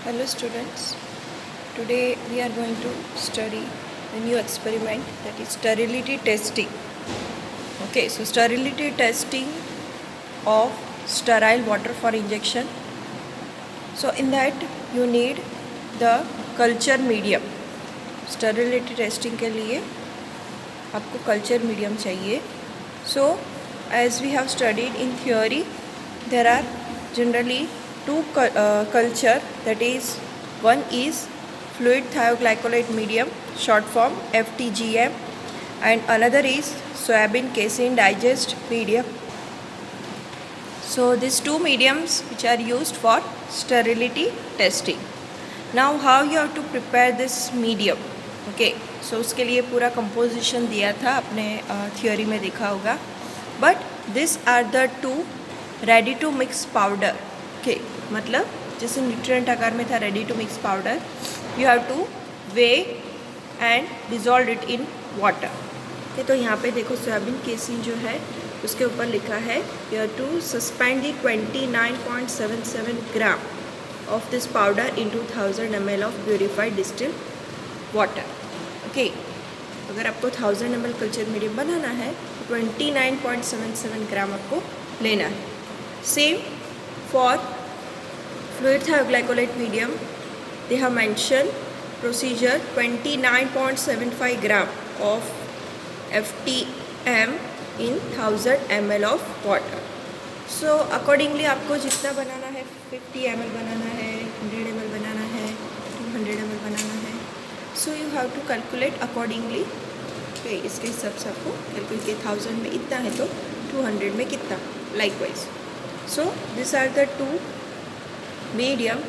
Hello students, today we are going to study a new experiment, that is sterility testing. Okay, so sterility testing of sterile water for injection. So in that you need the culture medium. Sterility testing के लिए आपको culture medium चाहिए. So as we have studied in theory, there are generally two culture, that is one is fluid thioglycolate medium, short form FTGM, and another is soybean casein digest medium. So these two mediums which are used for sterility testing. Now how you have to prepare this medium? Okay, so उसके लिए पूरा composition दिया था, आपने theory में देखा होगा. But these are the two ready to mix powder. Okay, मतलब जैसे न्यूट्रिएंट आकार में था ready to mix powder, you have to weigh and dissolve it in water. Okay, तो यहाँ पे देखो सोयाबीन केसिन जो है उसके ऊपर लिखा है you have to suspend the 29.77 gram of this powder in 1000 ml of purified distil water. Okay, अगर आपको 1000 ml कल्चर मीडियम बनाना है तो 29.77 ग्राम आपको लेना है. Same for fluid thioglycolate medium, they have mentioned procedure 29.75 gram of FTM in 1000 ml of water. So accordingly आपको जितना बनाना है 50 ml बनाना है, 100 ml बनाना है, 200 ml बनाना है, so you have to calculate accordingly. okay, इसके हिसाब से आपको कैलकुलेट के 1000 में इतना है तो 200 में कितना, likewise. So these are the two medium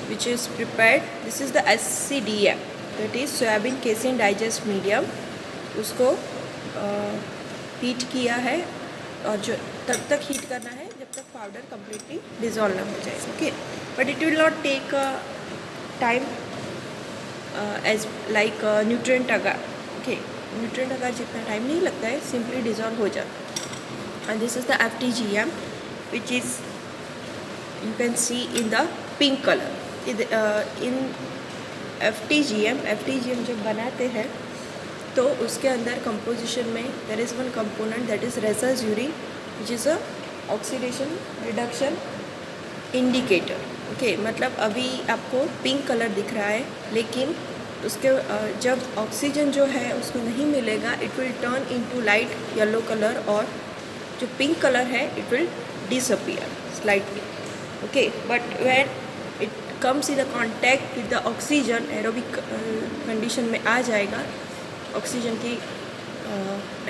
which is prepared. This is the SCDM, that is soybean casein digest medium. उसको हीट किया है और जो तब तक हीट करना है जब तक पाउडर कम्प्लीटली डिजॉल्व ना हो जाए. Okay, but it will not take time as like nutrient agar. Okay, nutrient agar जितना टाइम नहीं लगता है, सिंपली डिजॉल्व हो जाता है. And this is the FTGM which is you can see in the pink color. In FTGM जब बनाते हैं तो उसके अंदर कंपोजिशन में there is one component that is रेसाज़ुरिन which is a oxidation reduction indicator. Okay, मतलब अभी आपको पिंक कलर दिख रहा है, लेकिन उसके जब ऑक्सीजन जो है उसको नहीं मिलेगा, it will turn into light yellow colour, और जो पिंक कलर है it will disappear slightly. Okay, but when it comes in the contact with the oxygen, aerobic condition में आ जाएगा ऑक्सीजन की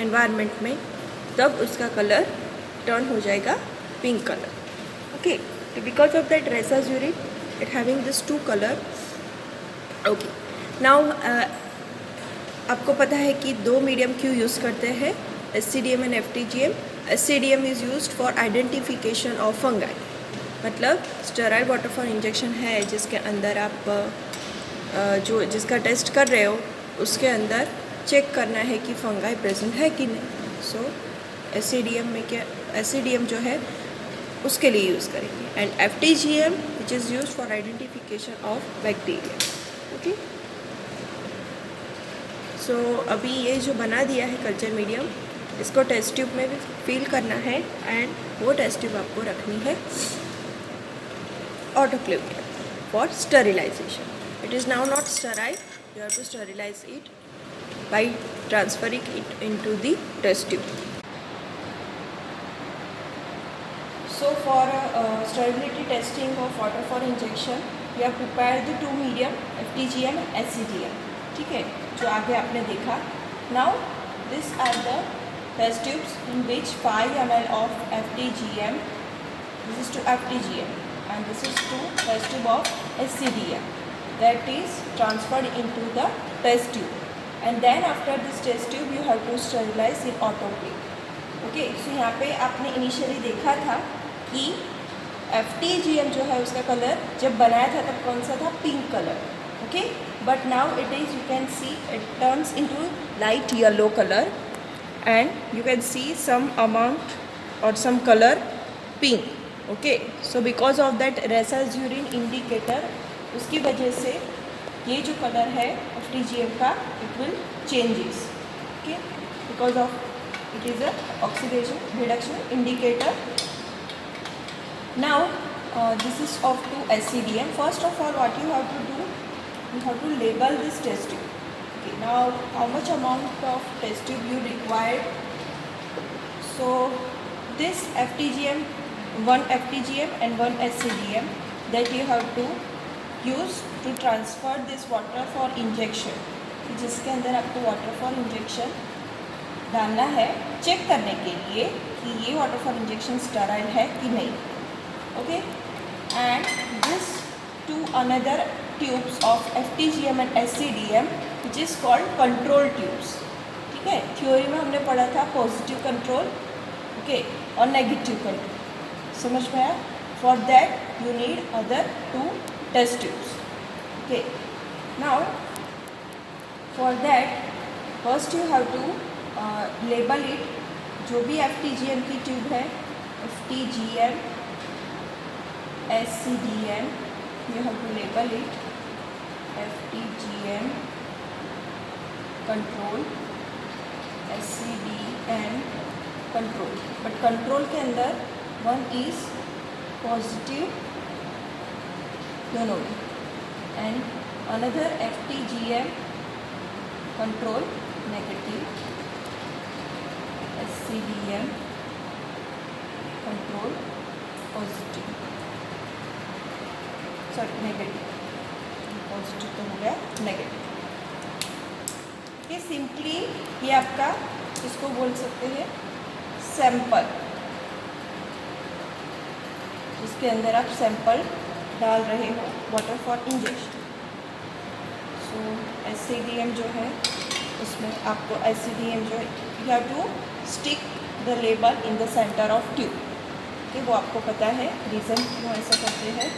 environment में, तब उसका कलर टर्न हो जाएगा pink colour. Okay, so because of that रेसाज़ुरिन it having this two color. Okay, now आपको पता है कि दो मीडियम क्यों यूज़ करते हैं, SCDM and FTGM. SCDM is used for identification of fungi. मतलब स्टेराइल वाटर फॉर इंजेक्शन है जिसके अंदर आप जो जिसका टेस्ट कर रहे हो उसके अंदर चेक करना है कि फंगाई प्रेजेंट है कि नहीं. सो SCDM में क्या, SCDM जो है उसके लिए यूज़ करेंगे. And FTGM which is use for identification of bacteria. Okay, so अभी ये जो बना दिया है कल्चर मीडियम, इसको टेस्ट ट्यूब में भी फिल करना है, एंड वो टेस्ट ट्यूब आपको रखनी है ऑटोक्लेव में for sterilization. It is now not sterile, you have to sterilize it by transferring it into the test tube. So for sterility testing of water for injection we have prepared the two medium FTGM and SCDM. ठीक है, जो आगे आपने देखा. Now this are the test tubes in which 5 ml of FTGM, this is to FTGM, and this is to test tube of SCDM, that is transferred into the test tube, and then after this test tube you have to sterilize in autoclave. Okay, so यहाँ पे आपने initially देखा था कि FTGM जो है उसका colour जब बनाया था तब कौन सा था, pink colour. Okay, but now it is, you can see it turns into light yellow colour, and you can see some amount or some color pink. Okay, so because of that rhesus urine indicator, उसकी वजह से ये जो colour है FTGM का it will changes. Okay, because of it is a oxidation reduction indicator. Now this is of to SCDM. First of all, what you have to do, you have to label this test tube. Okay, now how much amount of test tube you require? So this FTGM, one FTGM and one SCDM that you have to use to transfer this water for injection, जिसके अंदर आपको water for injection डालना है check करने के लिए कि ये वाटर फॉर इंजेक्शन स्टेराइल है कि नहीं. Okay, and this two another tubes of FTGM and SCDM which is called control tubes. ठीक है, थ्योरी में हमने पढ़ा था पॉजिटिव कंट्रोल, ओके, और नेगेटिव कंट्रोल. समझ में आया? For that you need other 2 test tubes. Okay, now for that first you have to label it. जो भी FTGM की ट्यूब है, FTGM, SCDM, you have to label it FTGM control, SCDM control. But control के अंदर one is positive दोनों में, and another FTGM control negative, SCDM control positive, sorry negative. Positive तो हो गया, नेगेटिव. ये सिंपली ये आपका इसको बोल सकते हैं सैंपल, जिसके अंदर आप सैंपल डाल रहे हो water for injection. So SCDM जो है उसमें आपको SCDM जो है you have to stick the label in the centre of tube. Okay, वो आपको पता है रीज़न क्यों ऐसा करते हैं.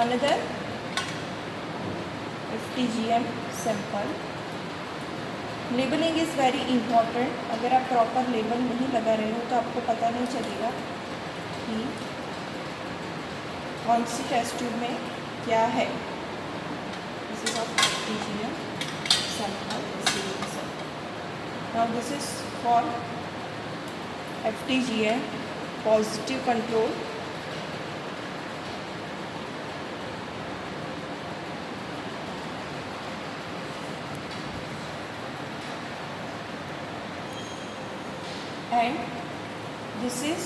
Another FTGM sample labelling is very important. अगर आप प्रॉपर लेबल नहीं लगा रहे हो तो आपको पता नहीं चलेगा कि कौन सी टेस्ट ट्यूब में क्या है. This is of FTGM sample, SCDM sample. Now this is for FTGM positive control. And this is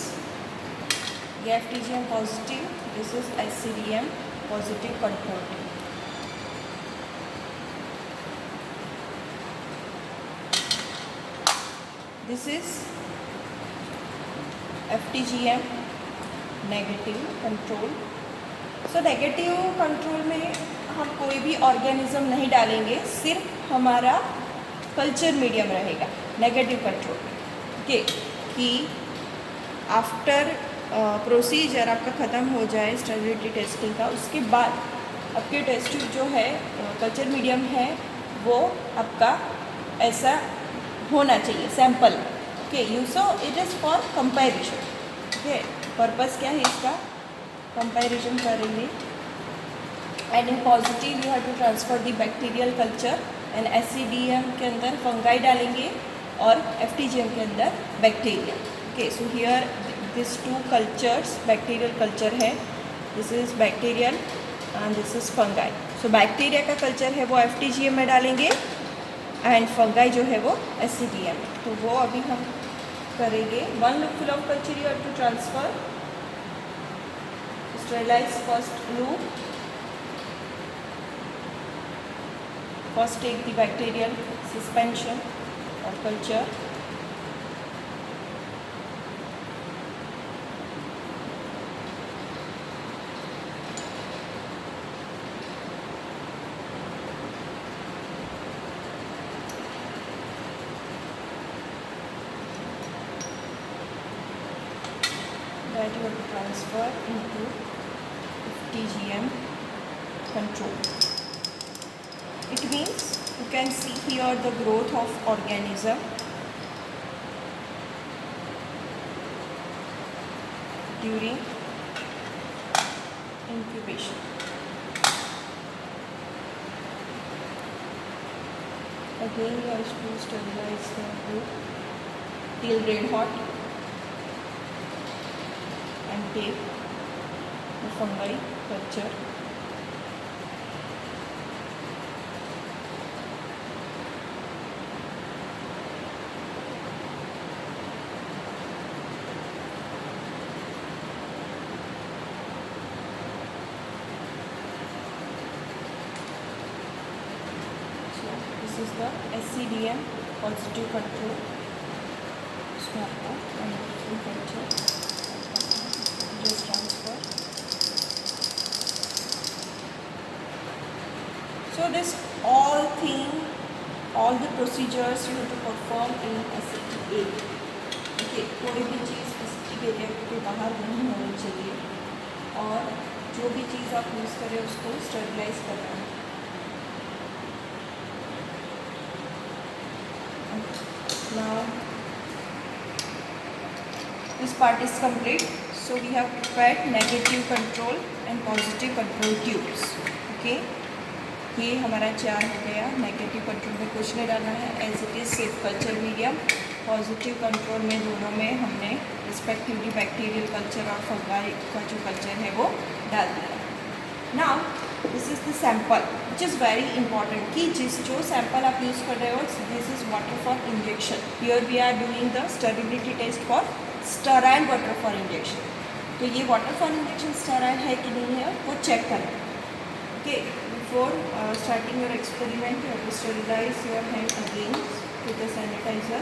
the FTGM positive, this is SCDM positive control. This is FTGM negative control. So negative control में हम कोई भी organism नहीं डालेंगे, सिर्फ हमारा culture medium रहेगा negative control. Okay, कि आफ्टर प्रोसीजर आपका ख़त्म हो जाए स्टेरिलिटी टेस्टिंग का, उसके बाद आपके टेस्ट ट्यूब जो है कल्चर मीडियम है वो आपका ऐसा होना चाहिए sample. Okay, you so it is for comparison. Okay, purpose क्या है इसका? कंपैरिजन करेंगे. And in positive you have to transfer the bacterial culture, and SCDM के अंदर फंगाई डालेंगे और FTGM के अंदर bacteria. Okay, so here this 2 cultures bacterial culture है. This is bacterial and this is fungi. So bacteria का culture है वो FTGM में डालेंगे एंड फंगाई जो है वो SCDM. तो वो अभी हम करेंगे. 1 loop of culture you have to transfer. Sterilize first loop. First take the bacterial suspension or culture. That you have to transfer into FTGM control. It means you can see here the growth of organism during incubation. Again you have to sterilize the wood till red hot and take the fungi culture. This is the SCDM positive control. इसमें आपको culture just transfer. So this all the procedures you have to perform in aseptic area. Okay, कोई भी चीज़ aseptic area के बाहर नहीं होनी चाहिए और जो भी चीज़ आप यूज़ करें उसको स्टरलाइज करना है. Now this part is complete. So we have prepared negative control and positive control tubes. Okay, ये हमारा 4 हो गया. नेगेटिव कंट्रोल में कुछ नहीं डालना है, as it is safe culture medium. Positive control में दोनों में हमने रिस्पेक्टिवली बैक्टीरियल कल्चर और फंगाई का जो कल्चर है वो डाल दिया. Now this is the sample which is very important कि जो सैम्पल आप यूज़ कर रहे हो this is water for injection. Here we are doing the sterility test for sterile water for injection. तो ये वाटर फॉर इंजेक्शन स्टेराइल है कि नहीं है वो चेक करें. Okay, before starting your experiment you have to sterilise your hand again with the sanitiser.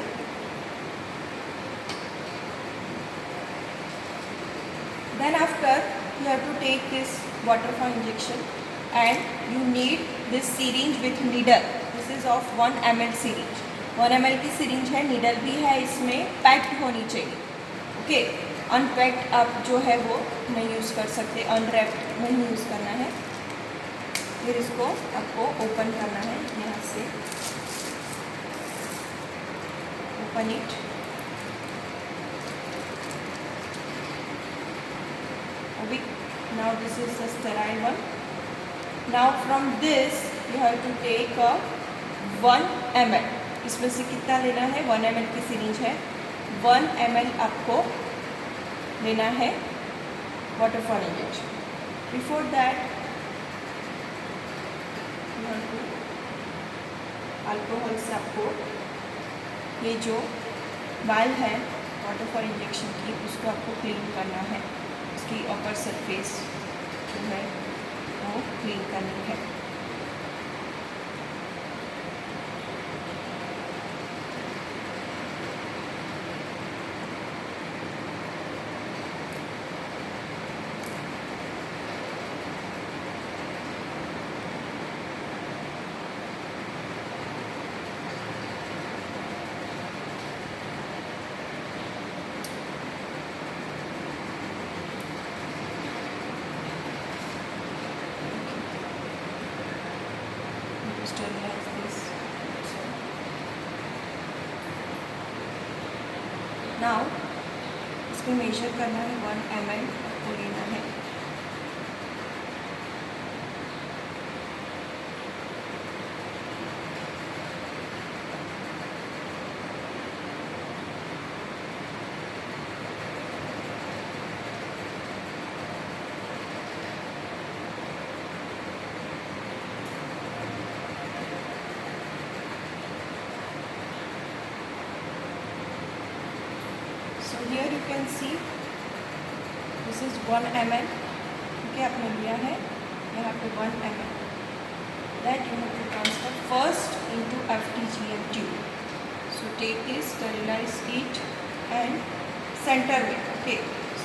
Then after you have to take this water for injection and you need this syringe with needle. This is of 1 ml syringe. 1 ml की syringe है, needle भी है इसमें, packed होनी चाहिए. Okay, unpacked आप जो है वो नहीं यूज़ कर सकते, अनरैप्ड नहीं यूज़ करना है. फिर इसको आपको ओपन करना है यहाँ से. Open it. Now this is the sterile one. Now from this you have to take a 1 ml. इसमें से कितना लेना है? 1 ml की सिरिंज है. 1 ml आपको लेना है water for injection. Before that you have to alcohol से आपको ये जो वाल है वाटर फॉर इंजेक्शन की उसको आपको क्लीन करना है. उसकी अपर सरफेस जो है वो क्लीन करनी है. Sterilize this. Now इसमें मेजर करना है 1 ml को लेना है. So here you can see this is 1 ml. Okay, आपने लिया है यहाँ पे 1 ml. That you have to transfer first into FTGM tube. So take this, sterilize it and center में. Okay,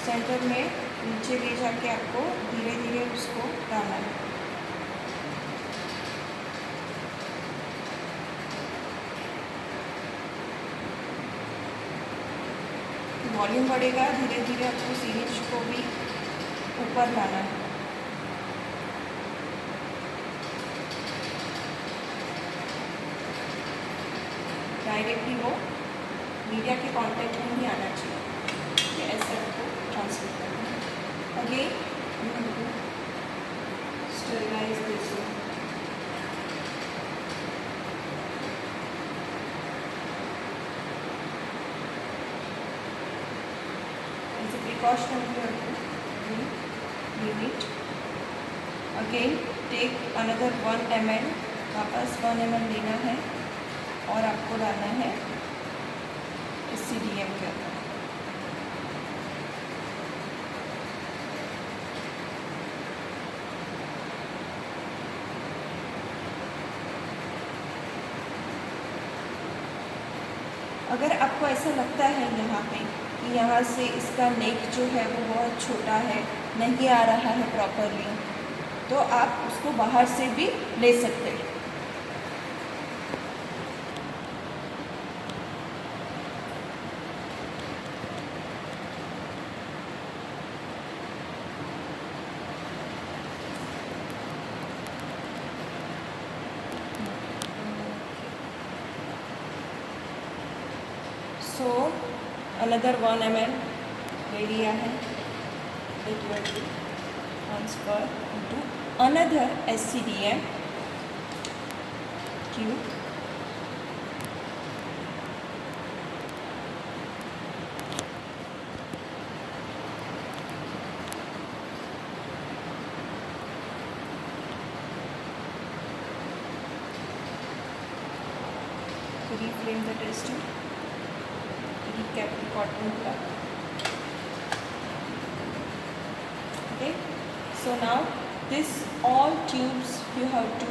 center में नीचे ले जाके आपको धीरे धीरे उसको डालना है. वॉल्यूम बढ़ेगा, धीरे धीरे आपको सीरीज को भी ऊपर लाना है. डायरेक्टली वो मीडिया के कांटेक्ट में ही आना चाहिए. ऐसे आपको ट्रांसफर करना है. Again sterilize this one. As a precaution you have to leave it. Again take another 1 ml, वापस 1 ml लेना है और आपको डालना है SCDM के अंदर. अगर आपको ऐसा लगता है यहाँ पे कि यहाँ से इसका नेक जो है वो बहुत छोटा है, नहीं आ रहा है प्रॉपरली, तो आप उसको बाहर से भी ले सकते हैं. So another 1 ml ले लिया है. It will be transfer into another SCDM tube. Reframe the test tube. Recap the cotton plug. Okay, so now this all tubes you have to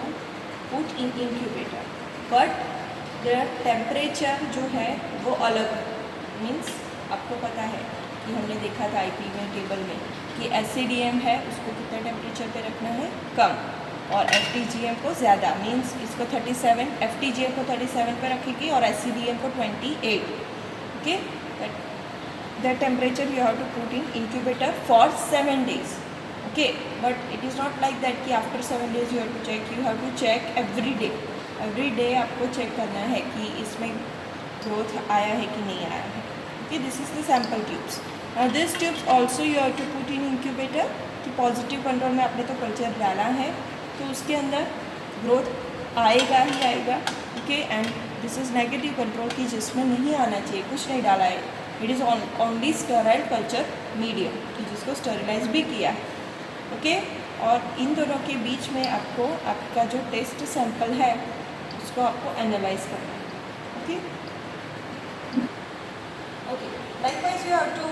put in incubator, but their temperature जो है वो अलग है. Means आपको पता है कि हमने देखा था IP में टेबल में कि SCDM है उसको कितना टेम्परेचर पे रखना है, कम, और FTGM को ज़्यादा. मीन्स इसको 37, FTGM को 37 पे रखेगी और SCDM को 28. Okay, the temperature you have to put in incubator for 7 days. Okay, but it is not like that कि after 7 days you have to check. You have to check every day. Every day आपको check करना है कि इसमें growth आया है कि नहीं आया है. Okay, this is the sample tubes. Now these tubes also you have to put in incubator. कि positive control में आपने तो कल्चर डाला है तो उसके अंदर growth आएगा ही आएगा. Okay, and this is negative control की जिसमें नहीं आना चाहिए, कुछ नहीं डाला है. It is only sterile culture medium कि जिसको स्टेरिलाइज भी किया है. ओके, और इन दोनों के बीच में आपको आपका जो टेस्ट सैंपल है उसको आपको एनालाइज करना है. Okay okay, likewise you have to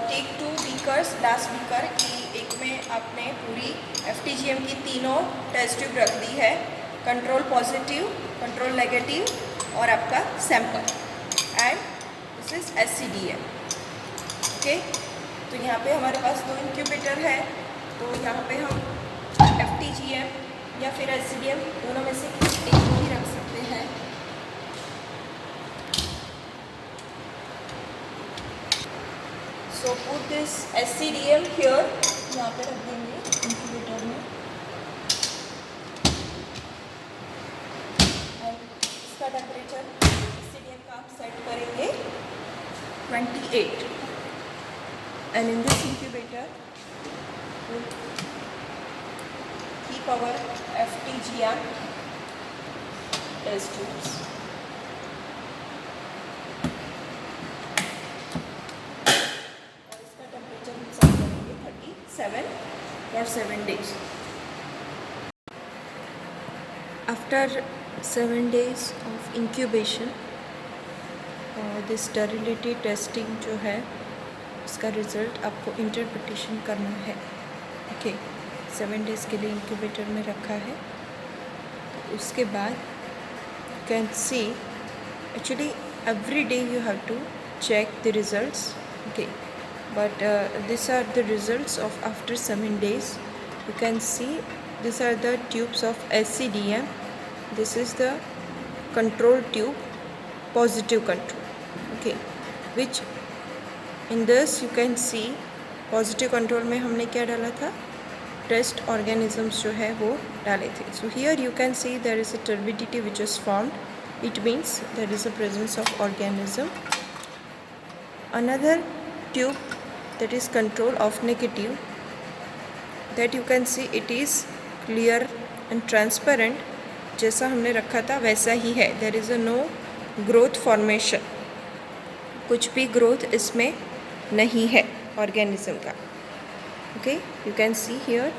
take 2 beakers, glass beaker की एक में आपने पूरी FTGM की तीनों टेस्ट ट्यूब रख दी है, कंट्रोल पॉजिटिव, कंट्रोल नेगेटिव और आपका sample, and this is SCDM. Okay, तो यहाँ पे हमारे पास 2 इंक्यूबेटर है, तो यहाँ पे हम FTGM या फिर SCDM दोनों में से एक को ही रख सकते हैं. So put this SCDM here, यहाँ पे रख देंगे इंक्यूबेटर में. इसका टेम्परेचर SCDM का आप सेट करेंगे 28, and in this incubator keep our FTGM test tubes. और इसका टेम्परेचर हम सेट करेंगे 37 for 7 days. After 7 days of incubation, this sterility testing जो है उसका रिज़ल्ट आपको इंटरप्रिटेशन करना है. ओके, 7 days के लिए इंक्यूबेटर में रखा है. उसके बाद can see actually every day you have to check the results. Okay, but these are the results of after 7 days. You can see these are the tubes of SCDM. This is the control tube, positive control. Okay, which in this you can see positive control में हमने क्या डाला था, test organisms जो है वो डाले थे. So here you can see there is a turbidity which is formed. It means there is a presence of organism. Another tube that is control of negative, that you can see it is clear and transparent, जैसा हमने रखा था वैसा ही है. There is a no growth formation, कुछ भी growth इसमें नहीं है ऑर्गेनिज्म का. Okay, you can see here.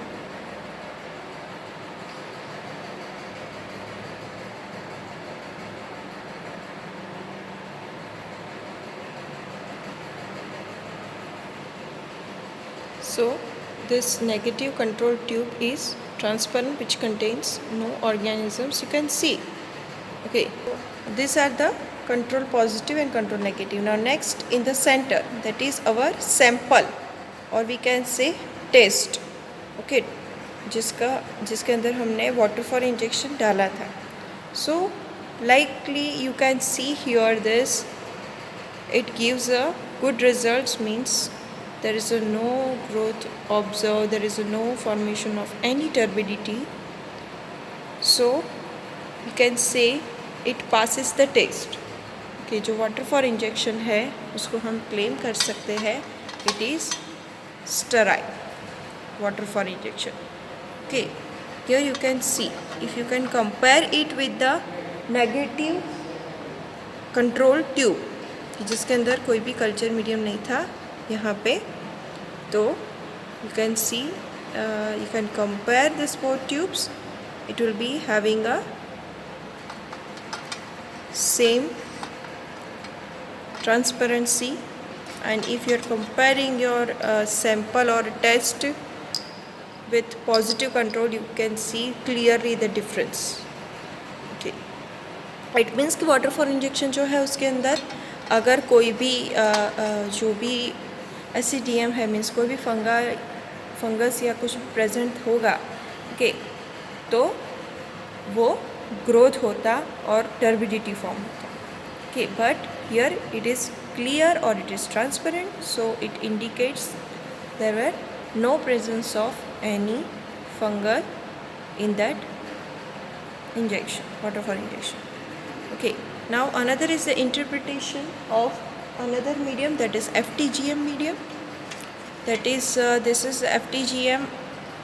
So this negative control tube is transparent, which contains no organisms, you can see. Okay, these are the control positive and control negative. Now next, in the center, that is our sample, or we can say test. Okay, जिसके अंदर हमने water for injection डाला था. So likely you can see here this, it gives a good results, means there is a no growth observed, there is a no formation of any turbidity. So you can say it passes the test. Okay, जो water for injection है उसको हम claim कर सकते हैं it is sterile water for injection. Okay, here you can see, if you can compare it with the negative control tube, जिसके अंदर कोई भी कल्चर मीडियम नहीं था यहाँ पे, तो you can see, you can compare these both tubes, it will be having a same transparency. And if you are comparing your sample or test with positive control, you can see clearly the difference. Okay, it means कि water for injection जो है उसके अंदर अगर कोई भी जो भी एसिडियम है, मीन्स कोई भी फंगस या कुछ प्रेजेंट होगा, ओके, तो वो ग्रोथ होता और टर्बिडिटी फॉर्म होता. Okay, but here it is clear और it is transparent, so it indicates there were no presence of any fungal in that injection, water for injection. Okay, now another is the interpretation of another medium, that is FTGM medium. That is this is FTGM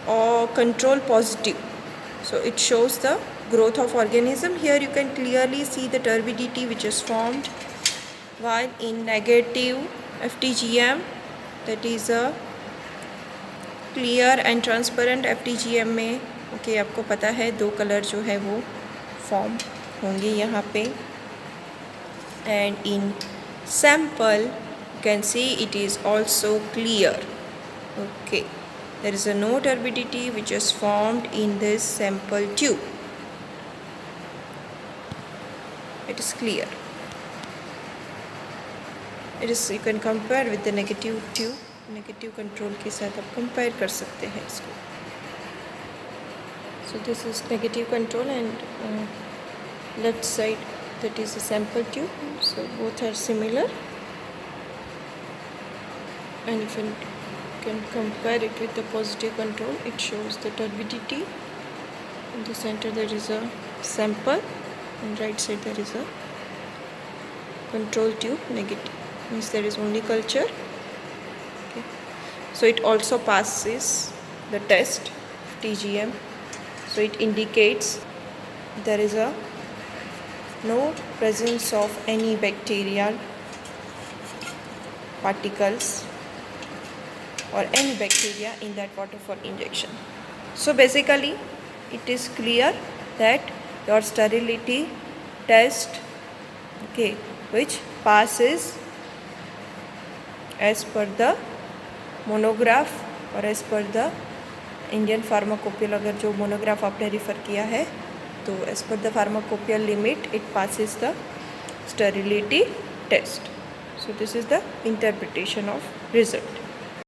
or control positive, so it shows the growth of organism. Here you can clearly see the turbidity which is formed, while in negative FTGM, that is a clear and transparent FTGM में, okay, आपको पता है दो colour जो है वो form होंगे यहाँ पे. And in sample you can see it is also clear. Okay, there is a no turbidity which is formed in this sample tube. It is clear. It is, you can compare with the negative tube, negative control के साथ आप compare कर सकते हैं इसको. So this is negative control, and left side, that is a sample tube, so both are similar. And if you can compare it with the positive control, it shows the turbidity. In the center there is a sample, and right side there is a control tube. Negative means there is only culture. Okay, so it also passes the test TGM, so it indicates there is a no presence of any bacterial particles or any bacteria in that water for injection. So basically it is clear that your sterility test, okay, which passes as per the monograph or as per the Indian pharmacopoeial, अगर जो monograph आपने refer किया है तो as per the pharmacopoeial limit it passes the sterility test. So this is the interpretation of result.